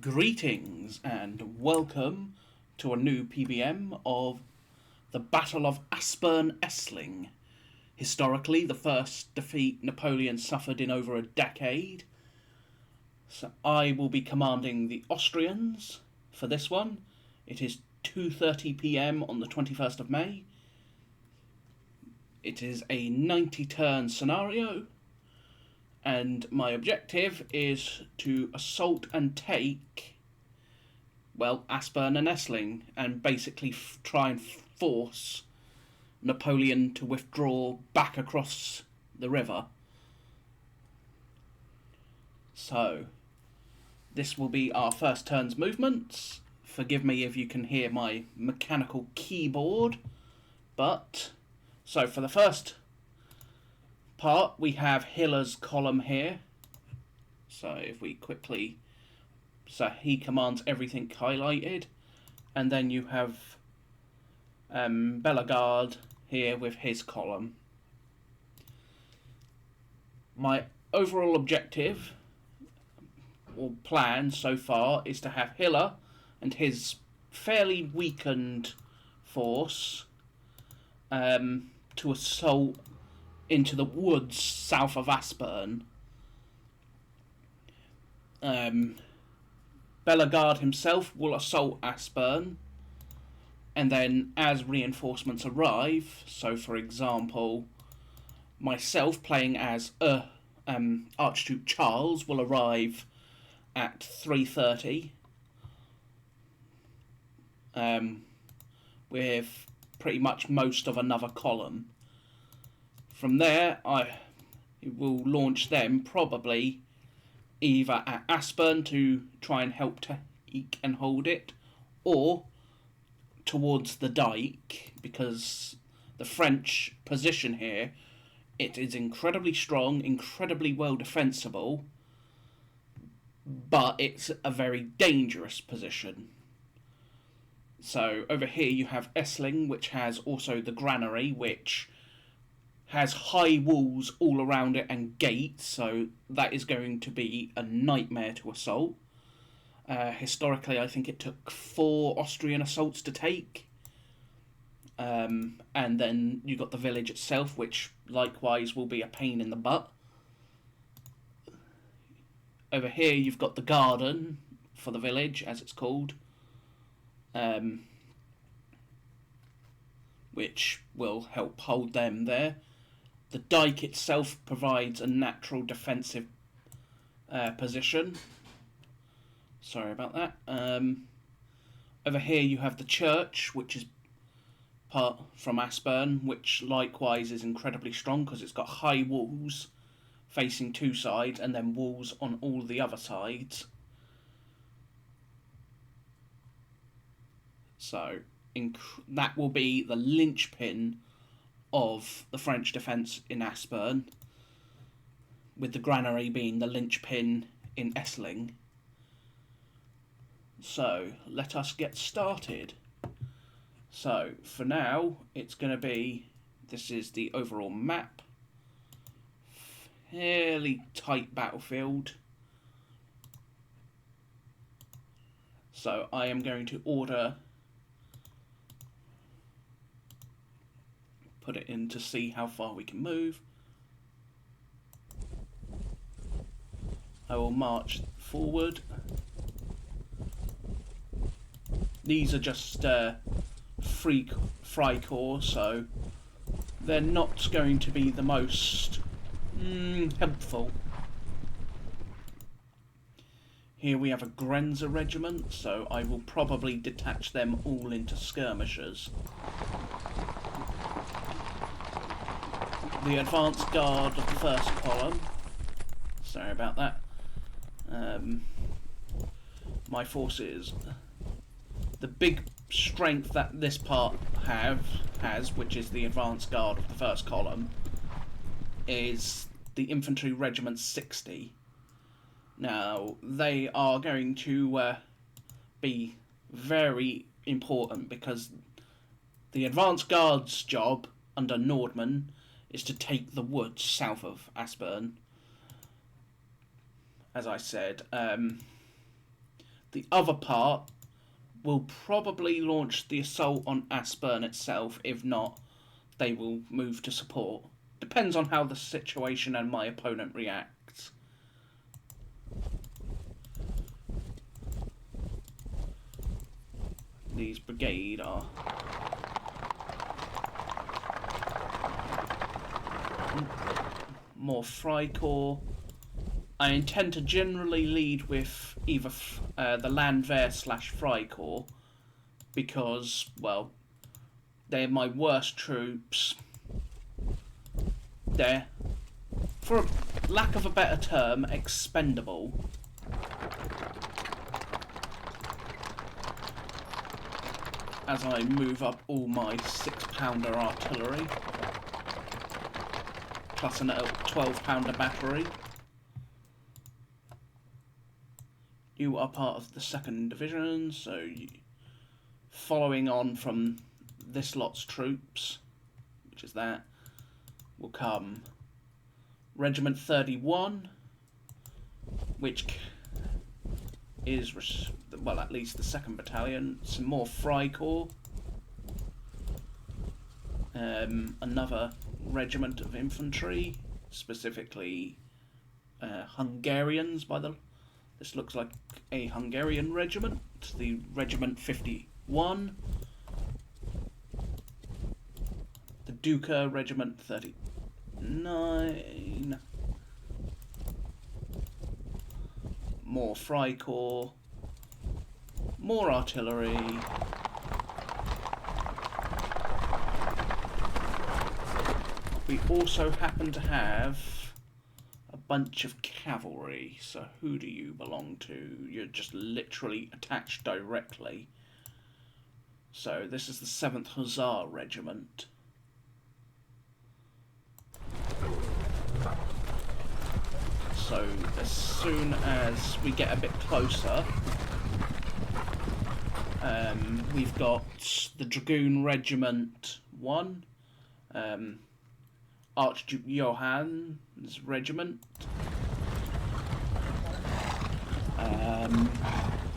Greetings and welcome to a new Pbem of the Battle of Aspern Essling. Historically, the first defeat Napoleon suffered in over a decade. So I will be commanding the Austrians for this one. It is 2:30 p.m. on the 21st of May. It is a 90-turn scenario, and my objective is to assault and take, Aspern and Essling, and basically try and force Napoleon to withdraw back across the river. So, this will be our first turn's movements. Forgive me if you can hear my mechanical keyboard, so for the first part, we have Hiller's column here. So if we quickly, he commands everything highlighted, and then you have Bellegarde here with his column. My overall objective or plan so far is to have Hiller and his fairly weakened force to assault into the woods south of Aspern. Bellegarde himself will assault Aspern, and then as reinforcements arrive, so for example, myself playing as Archduke Charles will arrive at 3:30 with pretty much most of another column. From there, I will launch them probably either at Aspern to try and help take and hold it, or towards the dike, because the French position here, it is incredibly strong, incredibly well defensible, but it's a very dangerous position. So over here you have Essling, which has also the granary, which has high walls all around it and gates, so that is going to be a nightmare to assault. Historically, I think it took 4 Austrian assaults to take. And then you got the village itself, which likewise will be a pain in the butt. Over here you've got the garden for the village, as it's called, which will help hold them there. The dike itself provides a natural defensive position. Sorry about that. Over here you have the church, which is part from Aspern, which likewise is incredibly strong because it's got high walls facing 2 sides and then walls on all the other sides. So that will be the linchpin of the French defence in Aspern, with the granary being the linchpin in Essling. So let us get started. So for now it's going to be, this is the overall map, fairly tight battlefield. So I am going to put it in to see how far we can move. I will march forward. These are just Freikorps, so they're not going to be the most helpful. Here we have a Grenzer regiment, so I will probably detach them all into skirmishers. The advance guard of the first column, sorry about that, my forces, the big strength that this part has, which is the advance guard of the first column, is the infantry regiment 60. Now they are going to be very important because the advance guard's job under Nordmann is to take the woods south of Aspern. As I said, The other part will probably launch the assault on Aspern itself. If not, they will move to support. Depends on how the situation and my opponent reacts. These brigade are more Freikorps. I intend to generally lead with either the Landwehr/Freikorps because, well, they're my worst troops. They're, for lack of a better term, expendable. As I move up all my 6-pounder artillery, plus a 12-pounder battery. You are part of the 2nd Division, so following on from this lot's troops, which is that, will come Regiment 31, which is, well, at least the 2nd Battalion, some more Freikorps, another regiment of infantry, specifically Hungarians by the... This looks like a Hungarian regiment, the Regiment 51, the Duca Regiment 39, more Freikorps, more artillery, we also happen to have a bunch of cavalry. So who do you belong to? You're just literally attached directly. So this is the 7th Hussar Regiment. So as soon as we get a bit closer, we've got the Dragoon Regiment 1, Archduke Johann's regiment.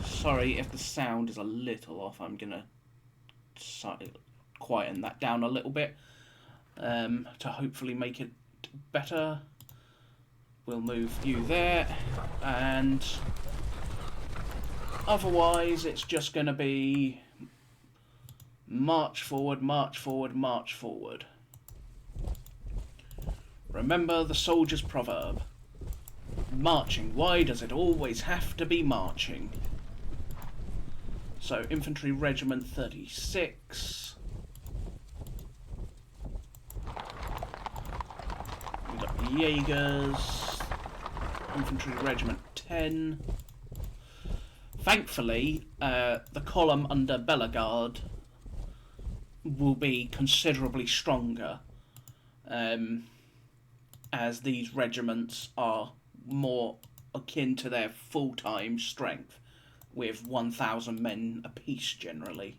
Sorry if the sound is a little off. I'm gonna quieten that down a little bit to hopefully make it better. We'll move you there, and otherwise it's just going to be march forward, march forward, march forward. Remember the soldier's proverb. Marching. Why does it always have to be marching? So, Infantry Regiment 36. We've got the Jaegers. Infantry Regiment 10. Thankfully, the column under Bellegarde will be considerably stronger, as these regiments are more akin to their full-time strength, with 1,000 men apiece generally.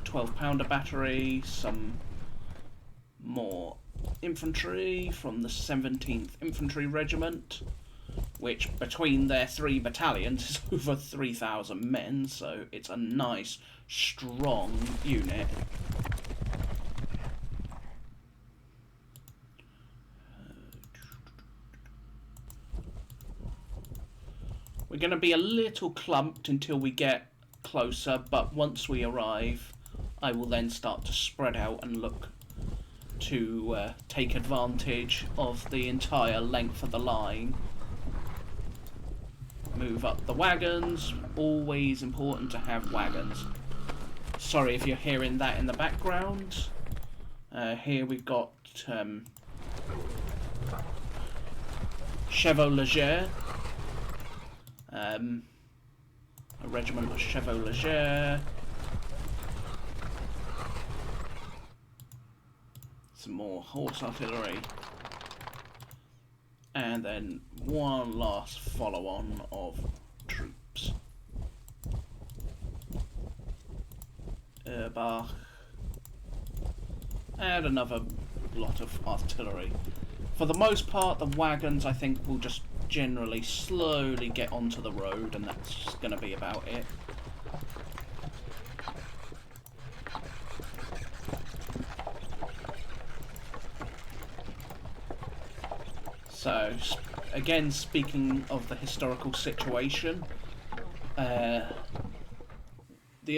12-pounder battery, some more infantry from the 17th Infantry Regiment, which between their 3 battalions is over 3,000 men, so it's a nice, strong unit. We're going to be a little clumped until we get closer, but once we arrive, I will then start to spread out and look to take advantage of the entire length of the line. Move up the wagons. Always important to have wagons. Sorry if you're hearing that in the background. Here we've got Chevaux Légers. A regiment of Chevaux Légers. Some more horse artillery. And then one last follow-on of troops. Erbach. And another lot of artillery. For the most part, the wagons, I think, will just generally slowly get onto the road, and that's going to be about it. So, again, speaking of the historical situation, the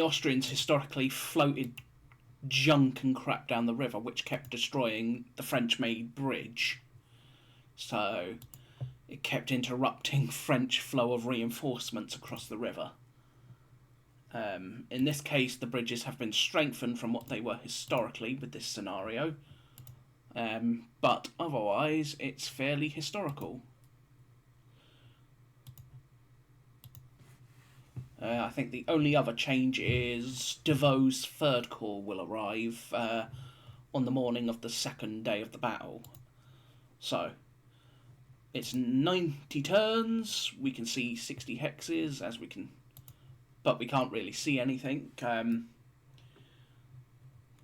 Austrians historically floated junk and crap down the river, which kept destroying the French-made bridge. So, it kept interrupting French flow of reinforcements across the river. In this case, the bridges have been strengthened from what they were historically with this scenario. But otherwise, it's fairly historical. I think the only other change is Devoe's third corps will arrive on the morning of the second day of the battle. So, it's 90 turns, we can see 60 hexes, but we can't really see anything.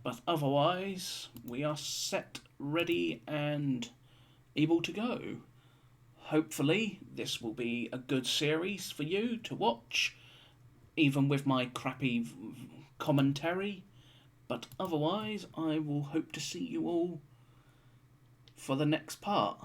But otherwise, we are set, ready, and able to go. Hopefully, this will be a good series for you to watch, even with my crappy commentary. But otherwise, I will hope to see you all for the next part.